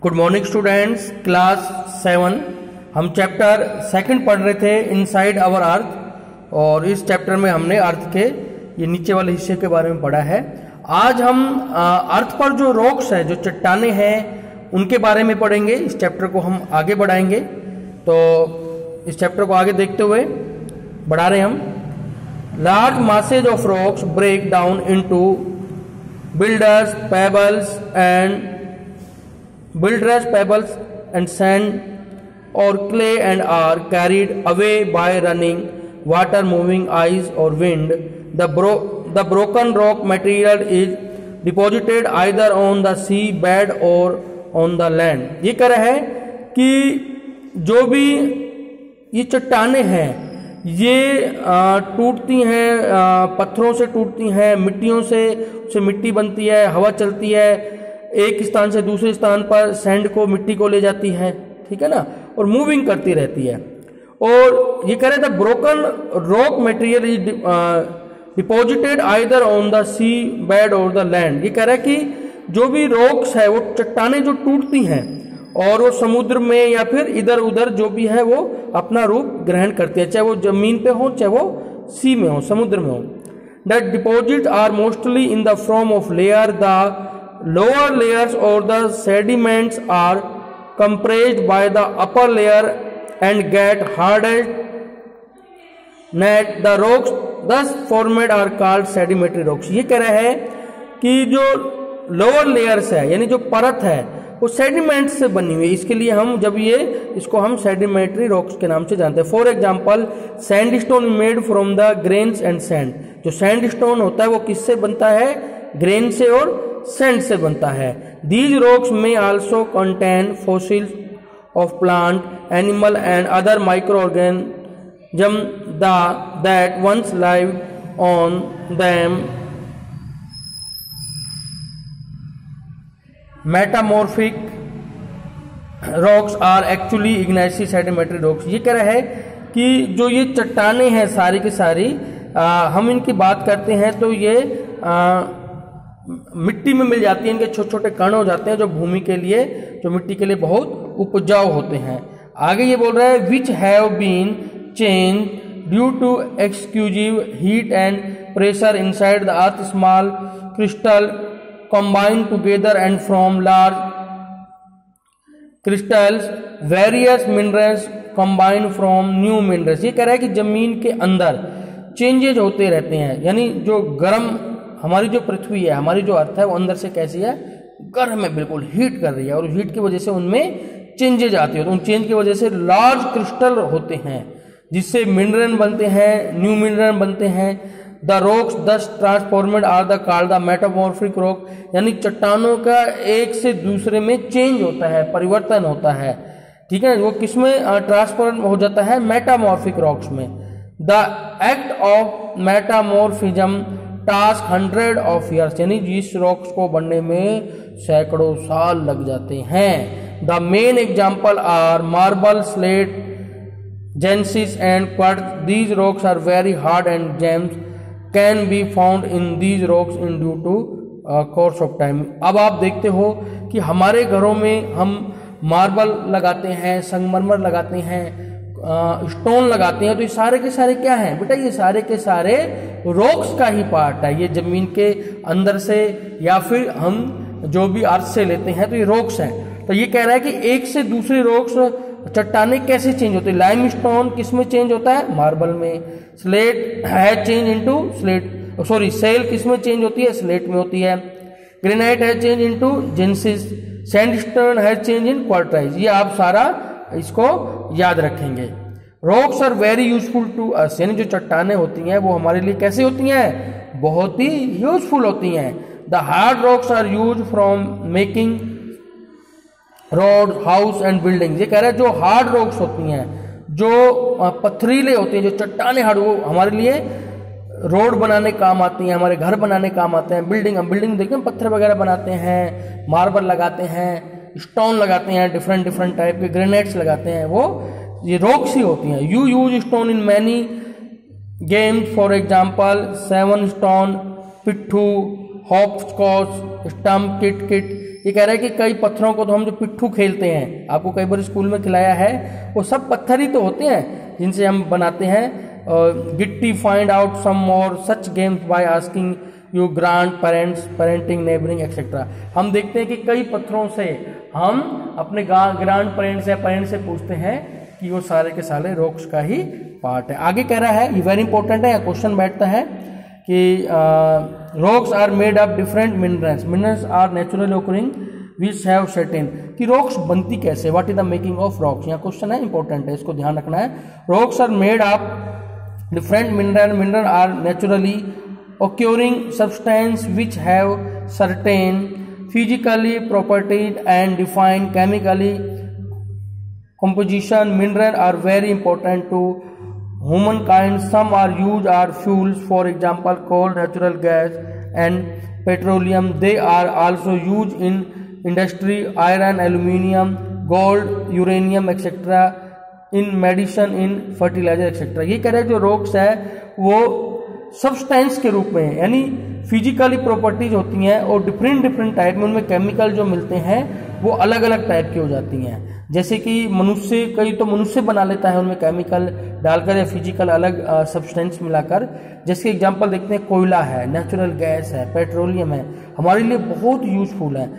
Good morning students, class 7 हम chapter 2 पढ़ रहे थे इनसाइड आवर अर्थ। और इस चैप्टर में हमने अर्थ के ये नीचे वाले हिस्से के बारे में पढ़ा है। आज हम अर्थ पर जो रॉक्स है, जो चट्टाने हैं, उनके बारे में पढ़ेंगे। इस चैप्टर को हम आगे बढ़ाएंगे। तो इस चैप्टर को आगे देखते हुए बढ़ा रहे हम। Large masses of rocks break down into builders pebbles and sand or clay and are carried away by running water, moving ice or wind. The broken rock material is deposited either on the sea bed or on the land. ये कह रहा है कि जो भी ये चट्टाने हैं ये टूटती हैं, पत्थरों से टूटती हैं, मिट्टियों से मिट्टी बनती है, हवा चलती है, एक स्थान से दूसरे स्थान पर सैंड को, मिट्टी को ले जाती है, ठीक है ना, और मूविंग करती रहती है। और ये कह रहे थे broken rock material is deposited either on the sea bed or the land. ये कह रहा है कि जो भी रॉक्स है, वो चट्टाने जो टूटती हैं और वो समुद्र में या फिर इधर उधर जो भी है वो अपना रूप ग्रहण करती है, चाहे वो जमीन पे हो, चाहे वो सी में हो, समुद्र में हो। That deposit are mostly in the form of layer. The lower layers और the sediments are compressed by the upper layer and get hardened net. The rocks thus formed are called sedimentary rocks. ये कह रहा है कि जो lower layers है, यानी जो परत है, वो सेडिमेंट से बनी हुई है। इसके लिए हम इसको हम सेडिमेंट्री रॉक्स के नाम से जानते हैं। For example sandstone made from the grains and sand. जो सैंडस्टोन होता है वो किससे बनता है? ग्रेन से और सैंड से बनता है। These rocks may also contain fossils of plant, animal and other micro organism that once lived on them. Metamorphic rocks are actually igneous sedimentary rocks. ये कह रहा है कि जो ये चट्टाने हैं सारी की सारी, हम इनकी बात करते हैं तो ये मिट्टी में मिल जाती है, इनके छोटे छोटे कण हो जाते हैं जो भूमि के लिए, जो मिट्टी के लिए बहुत उपजाऊ होते हैं। आगे ये बोल रहा है which have been change due to exclusive heat and pressure inside the earth. Small crystal combined together and from large crystals various minerals combined from new minerals। ये कह रहा है कि जमीन के अंदर चेंजेज होते रहते हैं, यानी जो गर्म हमारी जो पृथ्वी है, हमारी जो अर्थ है, वो अंदर से कैसी है? गर्म है, बिल्कुल हीट कर रही है, और हीट की वजह से उनमें चेंजेज आते हैं। तो उन चेंज की वजह से लार्ज क्रिस्टल होते हैं जिससे मिनरल बनते हैं, न्यू मिनरल बनते हैं। The rocks thus transformed are the called the metamorphic rock. यानी चट्टानों का एक से दूसरे में चेंज होता है, परिवर्तन होता है, ठीक है। वो किसमें ट्रांसफॉर्म हो जाता है? मेटामॉर्फिक रॉक्स में। The act of metamorphism task 100 of years. यानी जिस रॉक्स को बनने में सैकड़ों साल लग जाते हैं। The main example are marble, slate, gneiss and quartz. These rocks are very hard and gems can be found in these rocks in due to course of time. अब आप देखते हो कि हमारे घरों में हम मार्बल लगाते हैं, संगमरमर लगाते हैं, स्टोन लगाते हैं, तो ये सारे के सारे क्या हैं बेटा? ये सारे के सारे रॉक्स का ही पार्ट है। ये जमीन के अंदर से या फिर हम जो भी अर्थ से लेते हैं तो ये रॉक्स हैं। तो ये कह रहा है कि एक से दूसरे रॉक्स चट्टाने कैसे चेंज होते हैं? लाइमस्टोन किस में चेंज होता है? मार्बल में। स्लेट है change into slate, sorry shale किस में चेंज होती है? स्लेट में होती है। ग्रेनाइट है चेंज इनटू जेनेसिस। सैंडस्टोन है चेंज इन क्वार्टाइज। ये आप सारा इसको याद रखेंगे। Rocks are very useful to us. यानी जो चट्टाने होती हैं वो हमारे लिए कैसे होती हैं? बहुत ही यूजफुल होती हैं। The hard rocks are use from making road, house and building. ये कह रहा है जो हार्ड रॉक्स होती हैं, जो पथरीले होते हैं, जो चट्टाने हार्ड, वो हमारे लिए रोड बनाने काम आती हैं, हमारे घर बनाने काम आते हैं। बिल्डिंग देखते हैं, पत्थर वगैरह बनाते हैं, मार्बल लगाते हैं, स्टोन लगाते हैं, डिफरेंट टाइप के ग्रेनाइट्स लगाते हैं, वो ये रॉक्स ही होती हैं। You use stone in many games, for example 7 stone, पिट्ठू, हॉप स्कॉच, स्टम्प, किट। ये कह रहा है कि कई पत्थरों को तो हम जो पिट्ठू खेलते हैं, आपको कई बार स्कूल में खिलाया है, वो सब पत्थर ही तो होते हैं जिनसे हम बनाते हैं। गिट्टी find out some more such games by asking you grandparents parenting neighbouring etcetera. हम देखते हैं कि कई पत्थरों से हम अपने ग्रांड पेरेंट्स या पेरेंट्स से पूछते हैं कि वो सारे के सारे रॉक्स का ही पार्ट है। आगे कह रहा है, ये वेरी इंपॉर्टेंट है, या क्वेश्चन बैठता है कि rocks are made of different minerals, minerals are naturally occurring which have certain, कि रॉक्स बनती कैसे, what is the making of rocks, यहाँ क्वेश्चन है, इंपॉर्टेंट है, इसको ध्यान रखना है। Rocks are made of different mineral are naturally occurring substance which have certain physically properties and defined chemically composition. Minerals are very important to humankind. Some are used as fuels, for example coal, natural gas and petroleum. They are also used in industry, iron, aluminium, gold, uranium etc. in medicine, in fertilizer etc. ये कह रहे हैं जो rocks है वो substance के रूप में, यानी फिजिकली प्रॉपर्टीज होती हैं और डिफरेंट टाइप में उनमें केमिकल जो मिलते हैं वो अलग अलग टाइप की हो जाती हैं। जैसे कि मनुष्य, कई तो मनुष्य बना लेता है उनमें केमिकल डालकर या फिजिकल अलग सब्सटेंस मिलाकर। जैसे एग्जांपल देखते हैं, कोयला है, नेचुरल गैस है, पेट्रोलियम है, हमारे लिए बहुत यूजफुल है।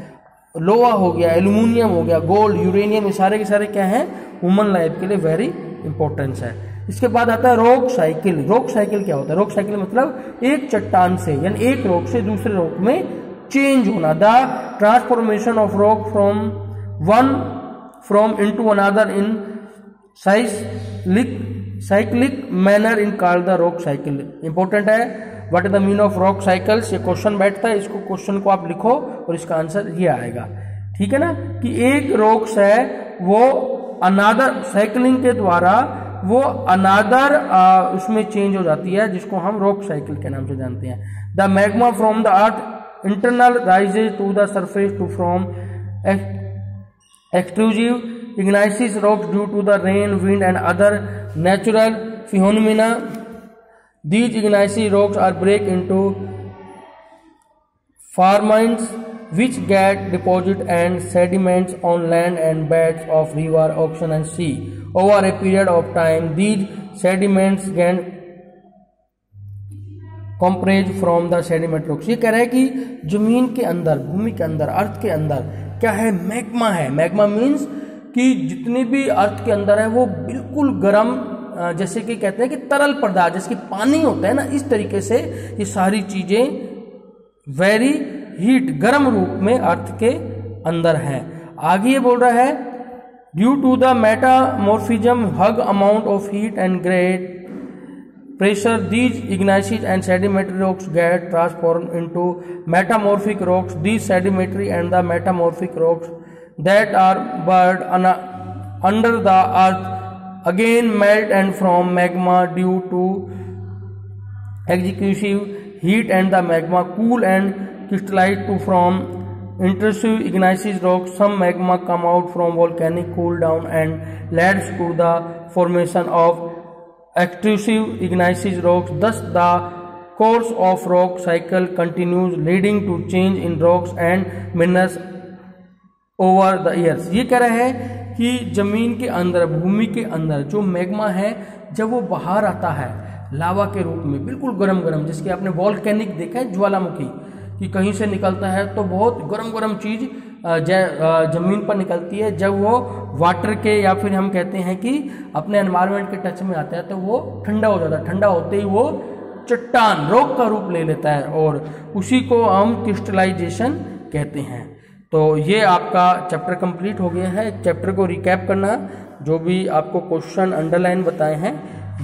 लोहा हो गया, एल्यूमिनियम हो गया, गोल्ड, यूरेनियम, ये सारे के सारे क्या हैं, ह्यूमन लाइफ के लिए वेरी इंपॉर्टेंस है। इसके बाद आता है रॉक साइकिल। रॉक साइकिल क्या होता है? रॉक साइकिल मतलब एक चट्टान से, यानी एक रॉक से दूसरे रॉक में चेंज होना। The transformation of rock from into another in cyclic manner in called the rock cycle. Important है। What is the mean of rock cycles, ये क्वेश्चन बैठता है, इसको क्वेश्चन को आप लिखो और इसका आंसर ये आएगा। ठीक है ना, कि एक रॉक्स है वो अनादर साइकिलिंग के द्वारा वो अनादर उसमें चेंज हो जाती है, जिसको हम रॉक साइकिल के नाम से जानते हैं। The magma from the earth internal rises to the surface to from extrusive igneous rocks due to the rain, wind and other natural phenomena. These igneous rocks are break into fragments which get deposited and sediments on land and beds of river, ocean and sea. Over a period of time, these sediments get compressed from the sediment rocks. ये कह रहा है कि जमीन के अंदर, भूमि के अंदर, अर्थ के अंदर क्या है? मैग्मा है। मैग्मा मीन्स कि जितनी भी अर्थ के अंदर है वो बिल्कुल गर्म, जैसे कि कहते हैं कि तरल पदार्थ, जैसे कि पानी होता है ना, इस तरीके से ये सारी चीजें वेरी हीट, गर्म रूप में अर्थ के अंदर हैं। आगे ये बोल रहा है, due to the metamorphism huge amount of heat and great pressure, these igneous and sedimentary rocks get transformed into metamorphic rocks. These sedimentary and the metamorphic rocks that are buried under the earth again melt and form magma due to excessive heat, and the magma cool and crystallize to form intrusive igneous rocks. Some magma come out from volcanic cool down and leads to the formation of extrusive igneous rocks. Thus the course of rock cycle continues, leading to change in rocks and minerals over the years. ये कह रहा है कि जमीन के अंदर, भूमि के अंदर जो मैग्मा है, जब वो बाहर आता है लावा के रूप में, बिल्कुल गरम गरम, जिसके आपने वॉल्केनिक देखा है, ज्वालामुखी, कि कहीं से निकलता है तो बहुत गरम गरम चीज जमीन पर निकलती है। जब वो वाटर के, या फिर हम कहते हैं कि अपने एनवायरनमेंट के टच में आता है, तो वो ठंडा हो जाता है। ठंडा होते ही वो चट्टान, रॉक का रूप ले लेता है, और उसी को हम क्रिस्टलाइजेशन कहते हैं। तो ये आपका चैप्टर कंप्लीट हो गया है। चैप्टर को रिकैप करना, जो भी आपको क्वेश्चन अंडरलाइन बताए हैं,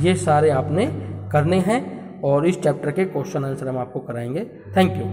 ये सारे आपने करने हैं, और इस चैप्टर के क्वेश्चन आंसर हम आपको कराएंगे। Thank you.